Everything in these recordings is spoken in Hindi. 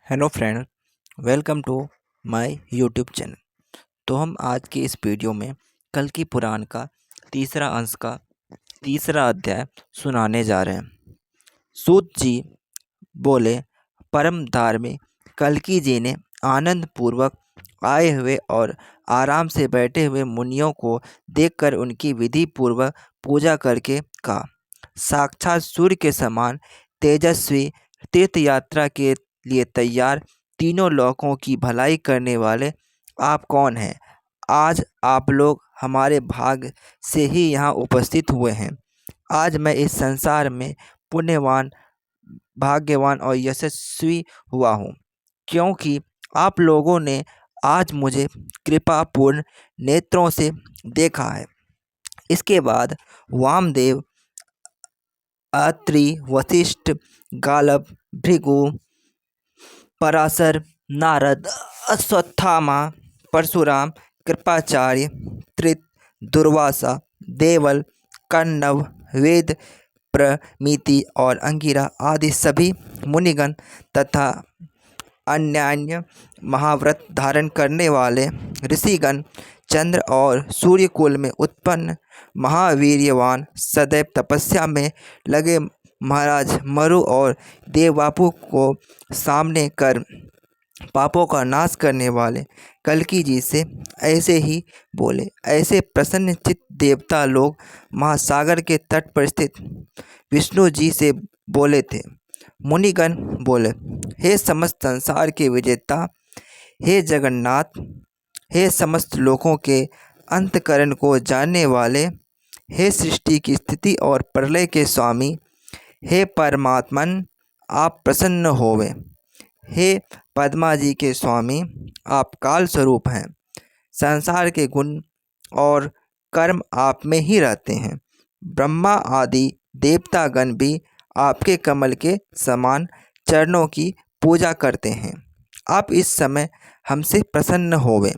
Hello friend, welcome to my YouTube channel. तो हम आज की इस वीडियो में कल की पुराण का तीसरा अंश का तीसरा अध्याय सुनाने जा रहे हैं। सूत जी बोले, परम धार्मिक कल्की जी ने आनंद पूर्वक आए हुए और आराम से बैठे हुए मुनियों को देखकर उनकी विधि पूर्वक पूजा करके कहा, साक्षात सूर्य के समान तेजस्वी, तीर्थ यात्रा के लिए तैयार, तीनों लोकों की भलाई करने वाले आप कौन हैं? आज आप लोग हमारे भाग्य से ही यहाँ उपस्थित हुए हैं। आज मैं इस संसार में पुण्यवान, भाग्यवान और यशस्वी हुआ हूँ, क्योंकि आप लोगों ने आज मुझे कृपापूर्ण नेत्रों से देखा है। इसके बाद वामदेव, अत्रि, वशिष्ठ, गालब, भृगु, पराशर, नारद, अश्वत्थामा, परशुराम, कृपाचार्य, त्रित, दुर्वासा, देवल, कण्व, वेद प्रमिति और अंगिरा आदि सभी मुनिगण तथा अन्यान्य महाव्रत धारण करने वाले ऋषिगण, चंद्र और सूर्यकुल में उत्पन्न महावीर्यवान, सदैव तपस्या में लगे महाराज मरु और देवबापू को सामने कर पापों का नाश करने वाले कल्की जी से ऐसे ही बोले। ऐसे प्रसन्न चित्त देवता लोग महासागर के तट पर स्थित विष्णु जी से बोले थे। मुनिगण बोले, हे समस्त संसार के विजेता, हे जगन्नाथ, हे समस्त लोकों के अंतकरण को जानने वाले, हे सृष्टि की स्थिति और प्रलय के स्वामी, हे परमात्मन, आप प्रसन्न होवे। हे पद्मा जी के स्वामी, आप काल स्वरूप हैं। संसार के गुण और कर्म आप में ही रहते हैं। ब्रह्मा आदि देवतागण भी आपके कमल के समान चरणों की पूजा करते हैं। आप इस समय हमसे प्रसन्न होवे।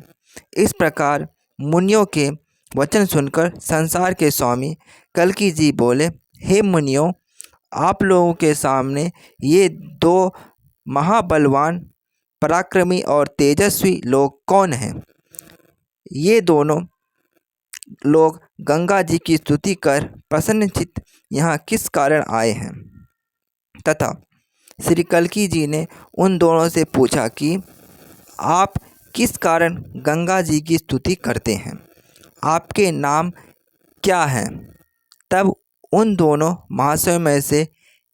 इस प्रकार मुनियों के वचन सुनकर संसार के स्वामी कल्की जी बोले, हे मुनियों, आप लोगों के सामने ये दो महाबलवान, पराक्रमी और तेजस्वी लोग कौन हैं? ये दोनों लोग गंगा जी की स्तुति कर प्रसन्नचित्त यहाँ किस कारण आए हैं? तथा श्री कल्की जी ने उन दोनों से पूछा कि आप किस कारण गंगा जी की स्तुति करते हैं? आपके नाम क्या हैं? तब उन दोनों महाशयों में से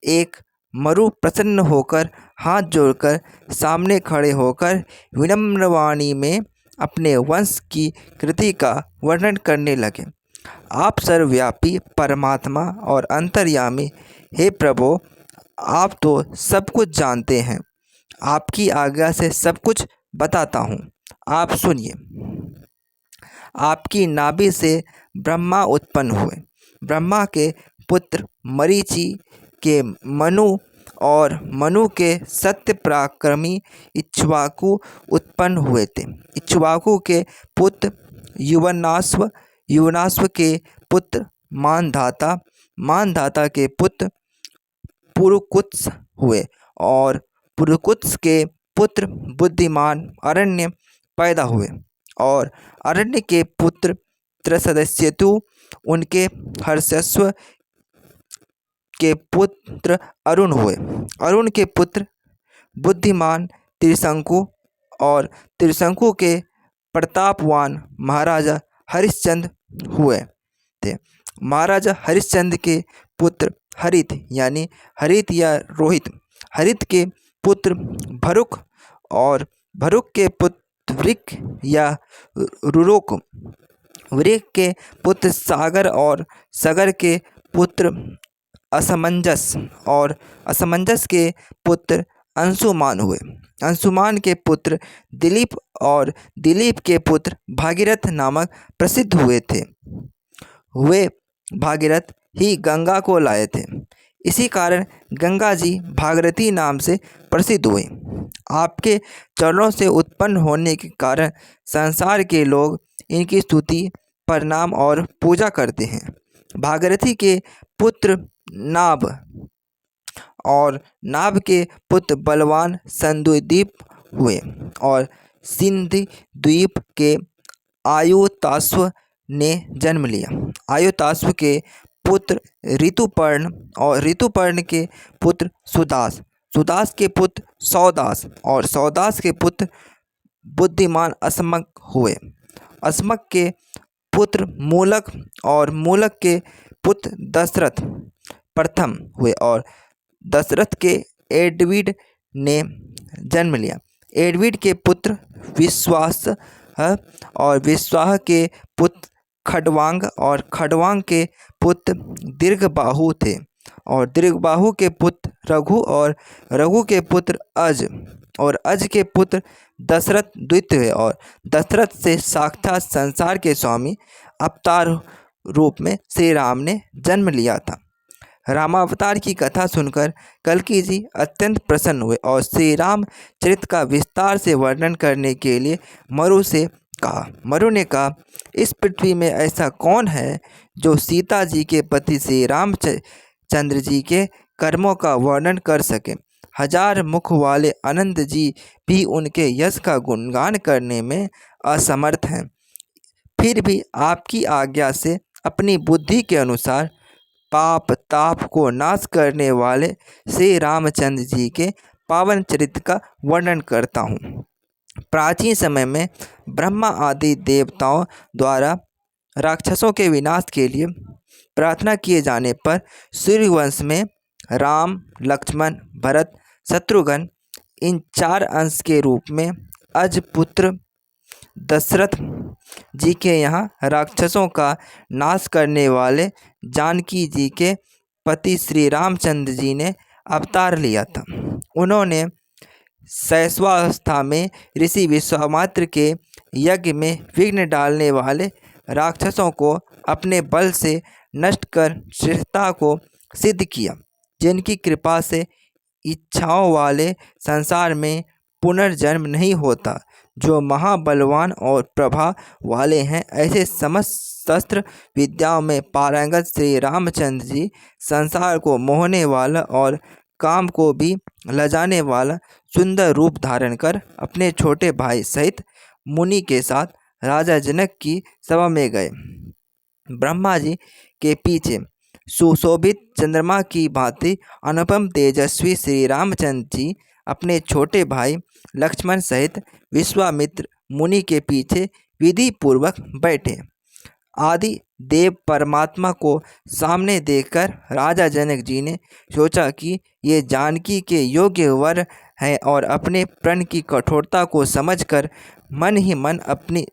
एक मरु प्रसन्न होकर हाथ जोड़कर सामने खड़े होकर विनम्र वाणी में अपने वंश की कृति का वर्णन करने लगे। आप सर्वव्यापी परमात्मा और अंतर्यामी, हे प्रभो, आप तो सब कुछ जानते हैं। आपकी आज्ञा से सब कुछ बताता हूँ, आप सुनिए। आपकी नाभि से ब्रह्मा उत्पन्न हुए। ब्रह्मा के पुत्र मरीचि के मनु और मनु के सत्य पराक्रमी इक्ष्वाकु उत्पन्न हुए थे। इक्ष्वाकु के पुत्र युवनाश्व, युवनाश्व के पुत्र मानधाता, मानधाता के पुत्र पुरुकुत्स हुए और पुरुकुत्स के पुत्र बुद्धिमान अरण्य पैदा हुए और अरण्य के पुत्र त्रसदस्यतु, उनके हर्षस्व के पुत्र अरुण हुए। अरुण के पुत्र बुद्धिमान त्रिशंकु और त्रिशंकु के प्रतापवान महाराजा हरिश्चंद्र हुए थे। महाराजा हरिश्चंद्र के पुत्र हरित यानी हरित या रोहित, हरित के पुत्र भरुक और भरुक के पुत्र वृक या रुरोक, वृक के पुत्र सागर और सागर के पुत्र असमंजस और असमंजस के पुत्र अंशुमान हुए। अंशुमान के पुत्र दिलीप और दिलीप के पुत्र भागीरथ नामक प्रसिद्ध हुए थे। वे भागीरथ ही गंगा को लाए थे। इसी कारण गंगा जी भागीरथी नाम से प्रसिद्ध हुए। आपके चरणों से उत्पन्न होने के कारण संसार के लोग इनकी स्तुति, प्रणाम और पूजा करते हैं। भागीरथी के पुत्र नाभ और नाभ के पुत्र बलवान संदीप हुए और सिंधु द्वीप के आयुताश्व ने जन्म लिया। आयुताश्व के पुत्र ऋतुपर्ण और ऋतुपर्ण के पुत्र सुदास, सुदास के पुत्र सौदास और सौदास के पुत्र बुद्धिमान अस्मक हुए। अस्मक के पुत्र मूलक और मूलक के पुत्र दशरथ प्रथम हुए और दशरथ के एडविड ने जन्म लिया। एडविड के पुत्र विश्वास और विश्वास के पुत्र खडवांग और खडवांग के पुत्र दीर्घबाहु थे और दीर्घबाहु के पुत्र रघु और रघु के पुत्र अज और अज के पुत्र दशरथ द्वितीय हुए और दशरथ से साक्षात संसार के स्वामी अवतार रूप में श्री राम ने जन्म लिया था। रामावतार की कथा सुनकर कल्कि जी अत्यंत प्रसन्न हुए और श्री राम चरित्र का विस्तार से वर्णन करने के लिए मरु से कहा। मरु ने कहा, इस पृथ्वी में ऐसा कौन है जो सीता जी के पति श्री रामचंद्र जी के कर्मों का वर्णन कर सके। हजार मुख वाले आनंद जी भी उनके यश का गुणगान करने में असमर्थ हैं। फिर भी आपकी आज्ञा से अपनी बुद्धि के अनुसार पाप ताप को नाश करने वाले श्री रामचंद्र जी के पावन चरित्र का वर्णन करता हूँ। प्राचीन समय में ब्रह्मा आदि देवताओं द्वारा राक्षसों के विनाश के लिए प्रार्थना किए जाने पर सूर्यवंश में राम, लक्ष्मण, भरत, शत्रुघ्न इन 4 अंश के रूप में अज पुत्र दशरथ जी के यहाँ राक्षसों का नाश करने वाले जानकी जी के पति श्री रामचंद्र जी ने अवतार लिया था। उन्होंने शैशवावस्था में ऋषि विश्वामित्र के यज्ञ में विघ्न डालने वाले राक्षसों को अपने बल से नष्ट कर श्रेष्ठता को सिद्ध किया, जिनकी कृपा से इच्छाओं वाले संसार में पुनर्जन्म नहीं होता। जो महाबलवान और प्रभा वाले हैं, ऐसे समस्त शस्त्र विद्याओं में पारंगत श्री रामचंद्र जी संसार को मोहने वाला और काम को भी लजाने वाला सुंदर रूप धारण कर अपने छोटे भाई सहित मुनि के साथ राजा जनक की सभा में गए। ब्रह्मा जी के पीछे सुशोभित चंद्रमा की भांति अनुपम तेजस्वी श्री रामचंद्र जी अपने छोटे भाई लक्ष्मण सहित विश्वामित्र मुनि के पीछे विधि पूर्वक बैठे। आदि देव परमात्मा को सामने देखकर राजा जनक जी ने सोचा कि ये जानकी के योग्य वर हैं और अपने प्रण की कठोरता को समझकर मन ही मन अपनी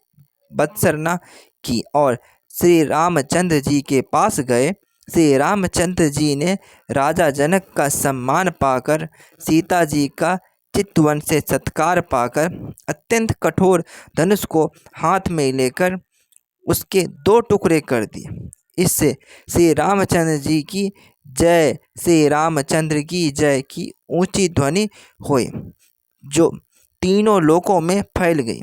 बत्सरना की और श्री रामचंद्र जी के पास गए। श्री रामचंद्र जी ने राजा जनक का सम्मान पाकर, सीता जी का चितवन से सत्कार पाकर, अत्यंत कठोर धनुष को हाथ में लेकर उसके 2 टुकड़े कर दिए। इससे श्री रामचंद्र जी की जय, श्री रामचंद्र की जय की ऊंची ध्वनि हुई, जो तीनों लोकों में फैल गई।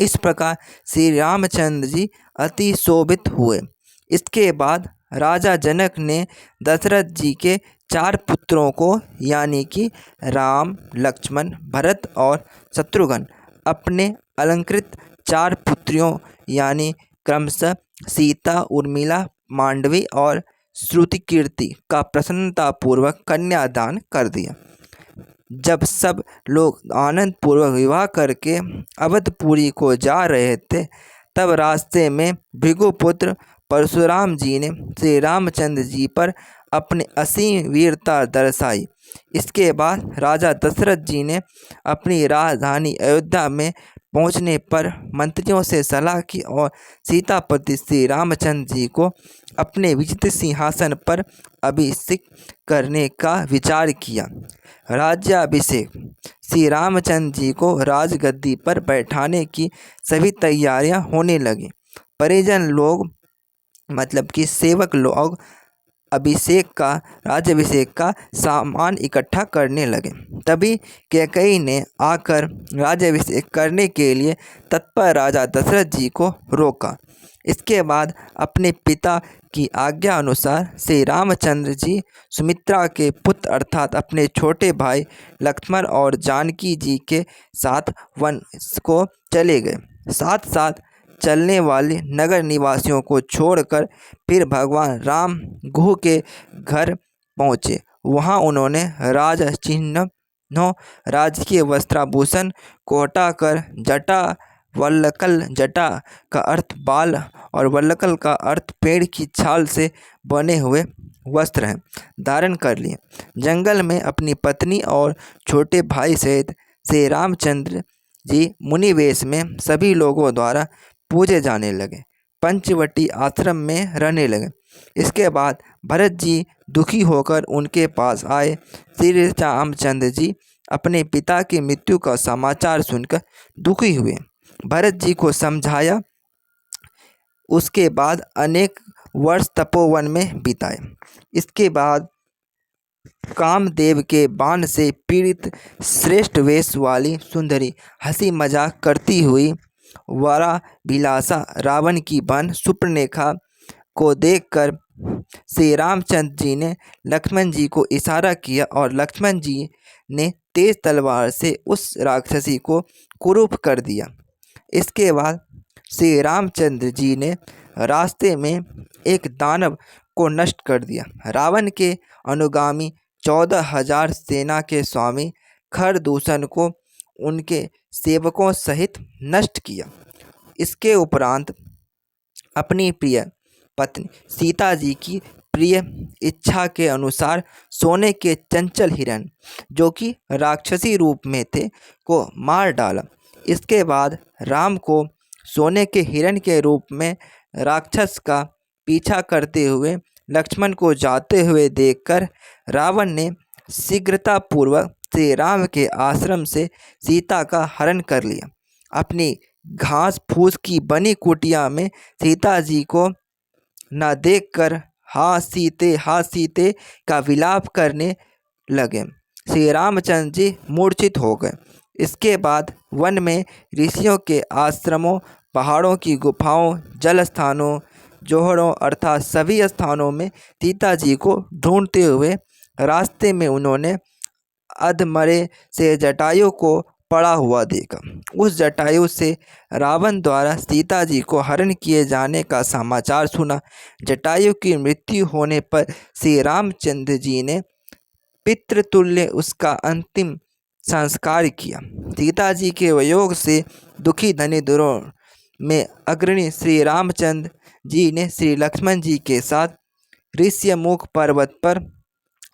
इस प्रकार श्री रामचंद्र जी अति शोभित हुए। इसके बाद राजा जनक ने दशरथ जी के 4 पुत्रों को यानी कि राम, लक्ष्मण, भरत और शत्रुघ्न अपने अलंकृत 4 पुत्रियों यानी क्रमशः सीता, उर्मिला, मांडवी और श्रुतिकीर्ति का प्रसन्नतापूर्वक कन्यादान कर दिया। जब सब लोग आनंद पूर्वक विवाह करके अवधपुरी को जा रहे थे, तब रास्ते में भृगुपुत्र परशुराम जी ने श्री रामचंद्र जी पर अपनी असीम वीरता दर्शाई। इसके बाद राजा दशरथ जी ने अपनी राजधानी अयोध्या में पहुंचने पर मंत्रियों से सलाह की और सीतापति श्री रामचंद्र जी को अपने विजित सिंहासन पर अभिषेक करने का विचार किया। राज्याभिषेक श्री रामचंद्र जी को राजगद्दी पर बैठाने की सभी तैयारियां होने लगी। परिजन लोग मतलब कि सेवक लोग राज्याभिषेक का सामान इकट्ठा करने लगे। तभी कैकेयी ने आकर राज्याभिषेक करने के लिए तत्पर राजा दशरथ जी को रोका। इसके बाद अपने पिता की आज्ञा अनुसार श्री रामचंद्र जी सुमित्रा के पुत्र अर्थात अपने छोटे भाई लक्ष्मण और जानकी जी के साथ वन को चले गए। साथ साथ चलने वाले नगर निवासियों को छोड़कर फिर भगवान राम गुह के घर पहुँचे। वहाँ उन्होंने राज चिन्हों, राजकीय वस्त्राभूषण को हटाकर जटा, वल्लकल जटा का अर्थ बाल और वल्लकल का अर्थ पेड़ की छाल से बने हुए वस्त्र हैं, धारण कर लिए। जंगल में अपनी पत्नी और छोटे भाई सहित श्री रामचंद्र जी मुनि वेश में सभी लोगों द्वारा पूजे जाने लगे। पंचवटी आश्रम में रहने लगे। इसके बाद भरत जी दुखी होकर उनके पास आए। श्री रामचंद्र जी अपने पिता की मृत्यु का समाचार सुनकर दुखी हुए। भरत जी को समझाया। उसके बाद अनेक वर्ष तपोवन में बिताए। इसके बाद कामदेव के बाण से पीड़ित श्रेष्ठ वेश वाली सुंदरी हंसी मजाक करती हुई वरा विलासा रावण की बहन सुपर्णरेखा को देखकर श्री रामचंद्र जी ने लक्ष्मण जी को इशारा किया और लक्ष्मण जी ने तेज तलवार से उस राक्षसी को कुरूप कर दिया। इसके बाद श्री रामचंद्र जी ने रास्ते में एक दानव को नष्ट कर दिया। रावण के अनुगामी 14,000 सेना के स्वामी खरदूषण को उनके सेवकों सहित नष्ट किया। इसके उपरांत अपनी प्रिय पत्नी सीता जी की प्रिय इच्छा के अनुसार सोने के चंचल हिरण, जो कि राक्षसी रूप में थे, को मार डाला। इसके बाद राम को सोने के हिरण के रूप में राक्षस का पीछा करते हुए लक्ष्मण को जाते हुए देखकर रावण ने शीघ्रतापूर्वक श्री राम के आश्रम से सीता का हरण कर लिया। अपनी घास फूस की बनी कुटिया में सीता जी को न देखकर हाँ सीते का विलाप करने लगे। श्री रामचंद्र जी मूर्छित हो गए। इसके बाद वन में ऋषियों के आश्रमों, पहाड़ों की गुफाओं, जल स्थानों, जोहड़ों अर्थात सभी स्थानों में सीता जी को ढूंढते हुए रास्ते में उन्होंने अधमरे से जटायु को पड़ा हुआ देखा। उस जटायु से रावण द्वारा सीता जी को हरण किए जाने का समाचार सुना। जटायु की मृत्यु होने पर श्री रामचंद्र जी ने पितृतुल्य उसका अंतिम संस्कार किया। सीता जी के वियोग से दुखी धनी दुरों में अग्रणी श्री रामचंद्र जी ने श्री लक्ष्मण जी के साथ ऋष्यमुख पर्वत पर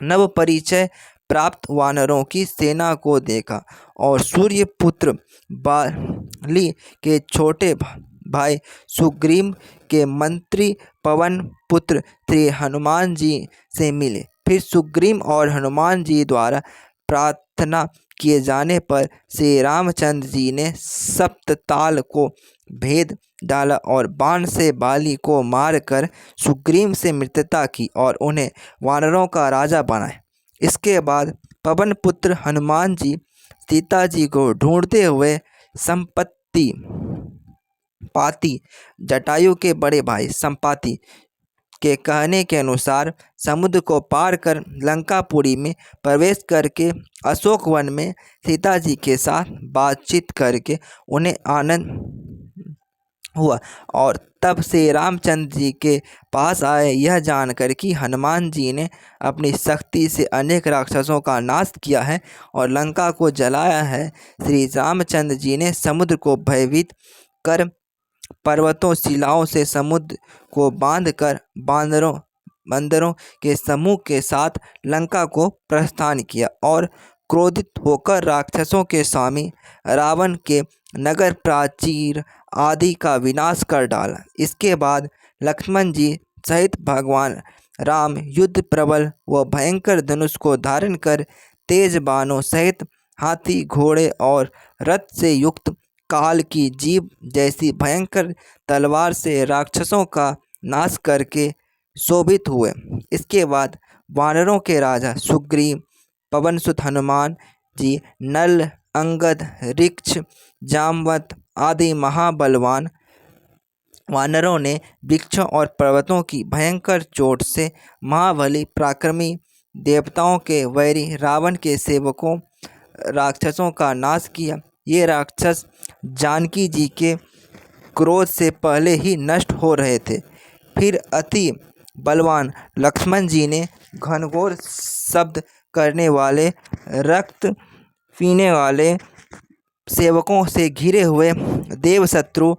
नव परिचय प्राप्त वानरों की सेना को देखा और सूर्यपुत्र बाली के छोटे भाई सुग्रीव के मंत्री पवन पुत्र श्री हनुमान जी से मिले। फिर सुग्रीव और हनुमान जी द्वारा प्रार्थना किए जाने पर श्री रामचंद्र जी ने सप्तताल को भेद डाला और बाण से बाली को मारकर सुग्रीव से मित्रता की और उन्हें वानरों का राजा बनाया। इसके बाद पवन पुत्र हनुमान जी सीता जी को ढूंढते हुए संपत्ति पाती जटायु के बड़े भाई संपाति के कहने के अनुसार समुद्र को पार कर लंकापुरी में प्रवेश करके अशोक वन में सीता जी के साथ बातचीत करके उन्हें आनंद हुआ और तब से रामचंद्र जी के पास आए, यह जानकर कि हनुमान जी ने अपनी शक्ति से अनेक राक्षसों का नाश किया है और लंका को जलाया है। श्री रामचंद्र जी ने समुद्र को भयभीत कर पर्वतों शिलाओं से समुद्र को बांधकर बंदरों के समूह के साथ लंका को प्रस्थान किया और क्रोधित होकर राक्षसों के स्वामी रावण के नगर प्राचीर आदि का विनाश कर डाला। इसके बाद लक्ष्मण जी सहित भगवान राम युद्ध प्रबल व भयंकर धनुष को धारण कर तेज बाणों सहित हाथी, घोड़े और रथ से युक्त काल की जीभ जैसी भयंकर तलवार से राक्षसों का नाश करके शोभित हुए। इसके बाद वानरों के राजा सुग्रीव, पवनसुत हनुमान जी, नल, अंगद, ऋक्ष, जामवंत आदि महाबलवान वानरों ने वृक्षों और पर्वतों की भयंकर चोट से महाबली पराक्रमी देवताओं के वैरी रावण के सेवकों राक्षसों का नाश किया। ये राक्षस जानकी जी के क्रोध से पहले ही नष्ट हो रहे थे। फिर अति बलवान लक्ष्मण जी ने घनघोर शब्द करने वाले, रक्त पीने वाले सेवकों से घिरे हुए देवशत्रु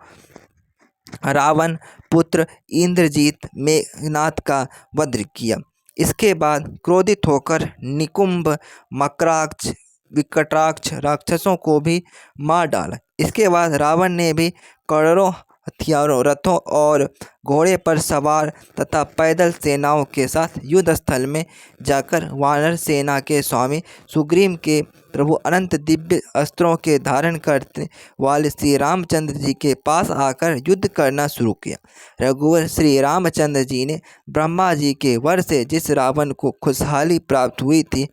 रावण पुत्र इंद्रजीत मेघनाथ का वध किया। इसके बाद क्रोधित होकर निकुंभ, मकराक्ष, विकटाक्ष राक्षसों को भी मार डाला। इसके बाद रावण ने भी करोड़ों हथियारों, रथों और घोड़े पर सवार तथा पैदल सेनाओं के साथ युद्ध स्थल में जाकर वानर सेना के स्वामी सुग्रीव के प्रभु अनंत दिव्य अस्त्रों के धारण करने वाले श्री रामचंद्र जी के पास आकर युद्ध करना शुरू किया। रघुवर श्री रामचंद्र जी ने ब्रह्मा जी के वर से जिस रावण को खुशहाली प्राप्त हुई थी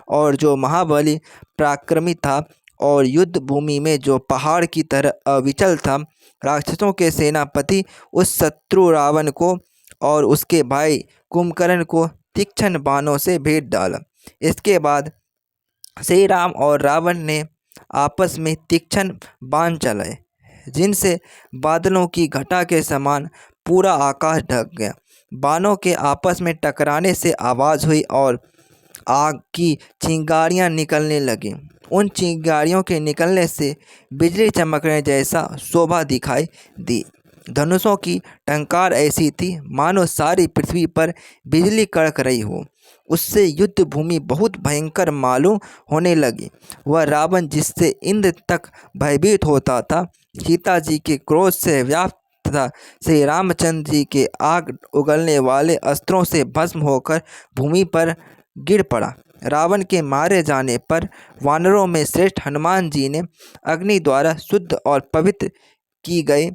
और जो महाबली पराक्रमी था और युद्ध भूमि में जो पहाड़ की तरह अविचल था, राक्षसों के सेनापति उस शत्रु रावण को और उसके भाई कुंभकर्ण को तीक्ष्ण बाणों से भेद डाला। इसके बाद श्री राम और रावण ने आपस में तीक्ष्ण बाण चलाए, जिनसे बादलों की घटा के समान पूरा आकाश ढक गया। बाणों के आपस में टकराने से आवाज़ हुई और आग की चिंगारियां निकलने लगीं। उन चिंगारियों के निकलने से बिजली चमकने जैसा शोभा दिखाई दी। धनुषों की टंकार ऐसी थी मानो सारी पृथ्वी पर बिजली कड़क रही हो। उससे युद्ध भूमि बहुत भयंकर मालूम होने लगी। वह रावण जिससे इंद्र तक भयभीत होता था, सीता जी के क्रोध से व्याप्त तथा श्री रामचंद्र जी के आग उगलने वाले अस्त्रों से भस्म होकर भूमि पर गिर पड़ा। रावण के मारे जाने पर वानरों में श्रेष्ठ हनुमान जी ने अग्नि द्वारा शुद्ध और पवित्र की गई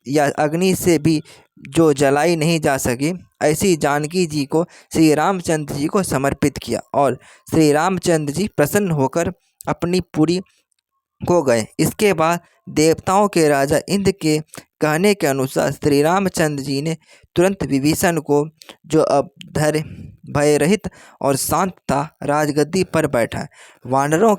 या अग्नि से भी जो जलाई नहीं जा सकी, ऐसी जानकी जी को श्री रामचंद्र जी को समर्पित किया और श्री रामचंद्र जी प्रसन्न होकर अपनी पुरी हो गए। इसके बाद देवताओं के राजा इंद्र के कहने के अनुसार श्री रामचंद्र जी ने तुरंत विभीषण को, जो अब धैर्य भय रहित और शांत था, राजगद्दी पर बैठा। वानरों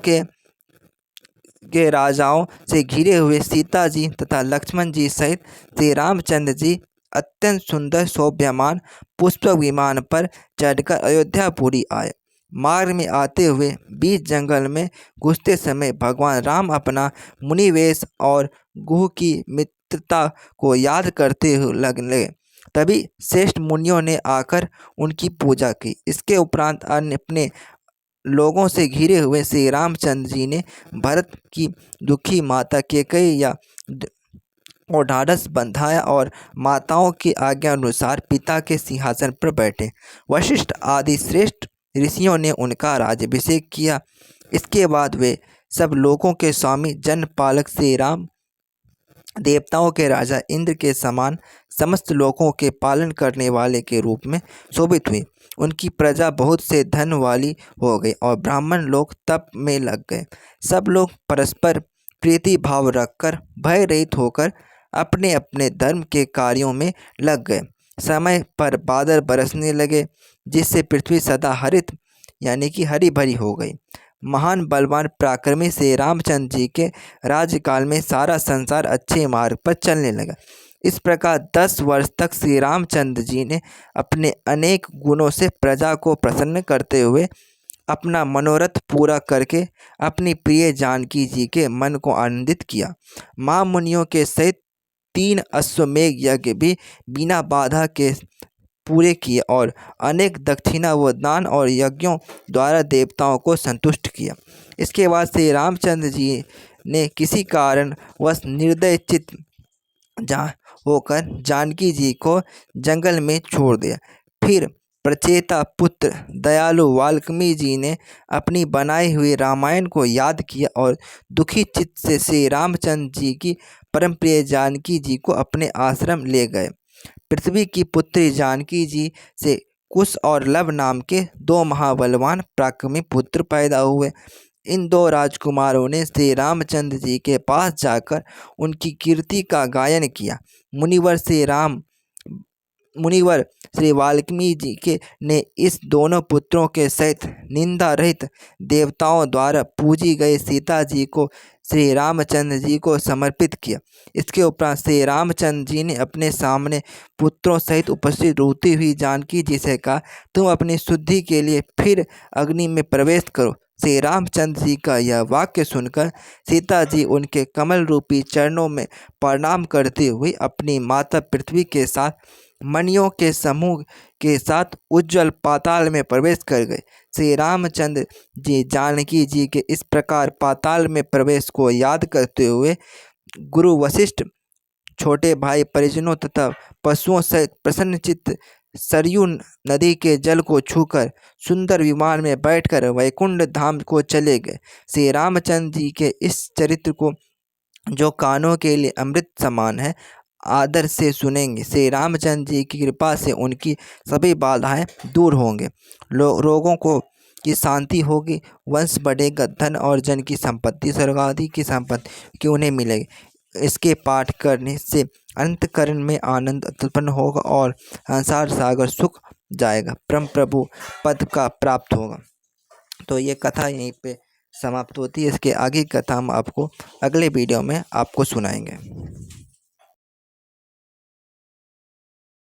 के राजाओं से घिरे हुए सीता जी तथा लक्ष्मण जी सहित श्री रामचंद्र जी अत्यंत सुंदर शोभ्यमान पुष्पक विमान पर चढ़कर अयोध्यापुरी आए। मार्ग में आते हुए बीच जंगल में घुसते समय भगवान राम अपना मुनिवेश और गुह की मित्रता को याद करते हुए लगने। तभी श्रेष्ठ मुनियों ने आकर उनकी पूजा की। इसके उपरांत अन्य अपने लोगों से घिरे हुए श्री रामचंद्र जी ने भरत की दुखी माता कैकेयी और ढाढ़स बंधाया और माताओं की आज्ञा अनुसार पिता के सिंहासन पर बैठे। वशिष्ठ आदि श्रेष्ठ ऋषियों ने उनका राज्याभिषेक किया। इसके बाद वे सब लोगों के स्वामी जनपालक श्री राम देवताओं के राजा इंद्र के समान समस्त लोगों के पालन करने वाले के रूप में शोभित हुई। उनकी प्रजा बहुत से धन वाली हो गई और ब्राह्मण लोग तप में लग गए। सब लोग परस्पर प्रीति भाव रखकर भय रहित होकर अपने अपने धर्म के कार्यों में लग गए। समय पर बादल बरसने लगे, जिससे पृथ्वी सदा हरित यानी कि हरी भरी हो गई। महान बलवान पराक्रमी श्री रामचंद्र जी के राज्यकाल में सारा संसार अच्छे मार्ग पर चलने लगा। इस प्रकार 10 वर्ष तक श्री रामचंद्र जी ने अपने अनेक गुणों से प्रजा को प्रसन्न करते हुए अपना मनोरथ पूरा करके अपनी प्रिय जानकी जी के मन को आनंदित किया। माँ मुनियों के सहित 3 अश्वमेघ यज्ञ भी बिना बाधा के पूरे किए और अनेक दक्षिणा व दान और यज्ञों द्वारा देवताओं को संतुष्ट किया। इसके बाद श्री रामचंद्र जी ने किसी कारणवश निर्दय चित्त होकर जानकी जी को जंगल में छोड़ दिया। फिर प्रचेता पुत्र दयालु वाल्मीकि जी ने अपनी बनाई हुई रामायण को याद किया और दुखी चित्त से श्री रामचंद्र जी की परम प्रिय जानकी जी को अपने आश्रम ले गए। पृथ्वी की पुत्री जानकी जी से कुश और लव नाम के 2 महाबलवान पराक्रमी पुत्र पैदा हुए। इन 2 राजकुमारों ने श्री रामचंद्र जी के पास जाकर उनकी कीर्ति का गायन किया। मुनिवर श्री वाल्मीकि जी के ने इस दोनों पुत्रों के सहित निंदा रहित देवताओं द्वारा पूजी गई सीता जी को श्री रामचंद्र जी को समर्पित किया। इसके उपरांत श्री रामचंद्र जी ने अपने सामने पुत्रों सहित उपस्थित रोती हुई जानकी जी से कहा, तुम अपनी शुद्धि के लिए फिर अग्नि में प्रवेश करो। श्री रामचंद्र जी का यह वाक्य सुनकर सीता जी उनके कमल रूपी चरणों में प्रणाम करते हुए अपनी माता पृथ्वी के साथ मणियों के समूह के साथ उज्जवल पाताल में प्रवेश कर गए। श्री रामचंद्र जी जानकी जी के इस प्रकार पाताल में प्रवेश को याद करते हुए गुरु वशिष्ठ, छोटे भाई, परिजनों तथा पशुओं सहित प्रसन्नचित्त सरयू नदी के जल को छूकर सुंदर विमान में बैठकर वैकुंठ धाम को चले गए। श्री रामचंद्र जी के इस चरित्र को जो कानों के लिए अमृत समान है, आदर से सुनेंगे। श्री रामचंद्र जी की कृपा से उनकी सभी बाधाएं दूर होंगे, रोगों को की शांति होगी, वंश बढ़ेगा, धन और जन की संपत्ति, स्वर्ग आदि की संपत्ति की उन्हें मिलेगी। इसके पाठ करने से अंतकरण में आनंद उत्पन्न होगा और संसार सागर सुख जाएगा, परम प्रभु पद का प्राप्त होगा। तो ये कथा यहीं पे समाप्त होती है। इसके आगे की कथा हम आपको अगले वीडियो में आपको सुनाएंगे।